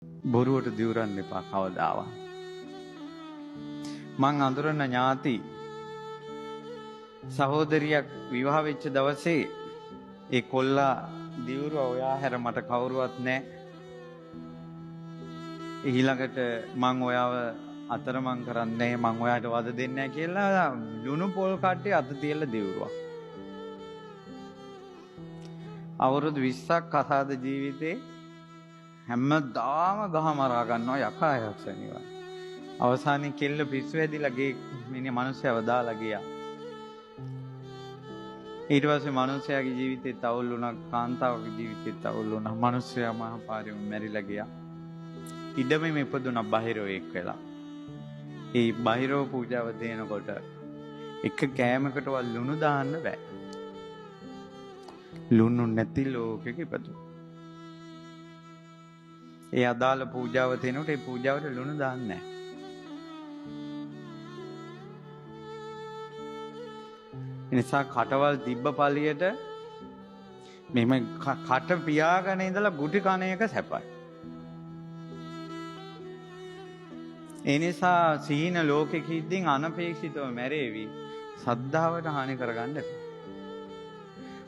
බොරුවට දිවුරන්න එපා කවදාවත්. මං අඳුරන ඥාති සහෝදරියක් විවාහ වෙච්ච දවසේ ඒ කොල්ලා දිවුරුව ඔයා හැර මට කවුරුවත් නැහැ. ඊළඟට මං ඔයාව අතරමං කරන්නේ මං ඔයාට වද දෙන්නේ නැහැ කියලා ලුණු පොල් කට්ටේ අත තියලා දිවුරුවා. අවුරුදු 20ක් කසාද ජීවිතේ හැමදාම ගහ මරා ගන්නවා යකා යක්ෂණිවා. අවසානයේ කෙල්ල පිස්සු ඇදිලා ගේ මිනිහ මිනිස්සයව දාලා ගියා. ඊට පස්සේ මිනිසයාගේ ජීවිතේත් අවුල් වුණා, කාන්තාවගේ ජීවිතේත් අවුල් වුණා. මිනිසයා මහපාරෙම මැරිලා ගියා. ඉඩමෙම ඉපදුණා බහිරව එක් වෙලා. ඒ බහිරව පූජාව දෙනකොට එක කෑමකටවත් ලුණු දාන්න බෑ. ලුණු නැති ලෝකෙක ඉපදුණා. ඒ අදාළ පූජාව දෙනකොට ඒ පූජාවට ලුණු දාන්නේ නැහැ. එනිසා කටවල් තිබ්බ පළියට මෙහෙම කට පියාගෙන ඉඳලා ගුටි කන එක සැපයි. ඒ නිසා සීන ලෝකෙක ඉඳින් අනපේක්ෂිතව මැරේවි. සද්ධාවට හානි කරගන්න එපා.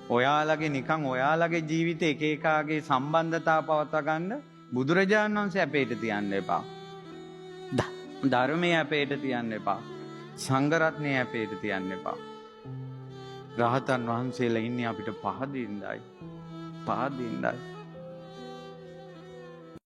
ඔයාලගේ නිකන් ඔයාලගේ ජීවිතේ එක එකාගේ සම්බන්ධතා පවත්වා ගන්න බුදුරජාණන් වහන්සේ අපේට තියන්න එපා. ධර්මයේ අපේට තියන්න එපා. සංඝ රත්නයේ අපේට තියන්න එපා. රහතන් වහන්සේලා ඉන්නේ අපිට පහදින්නයි.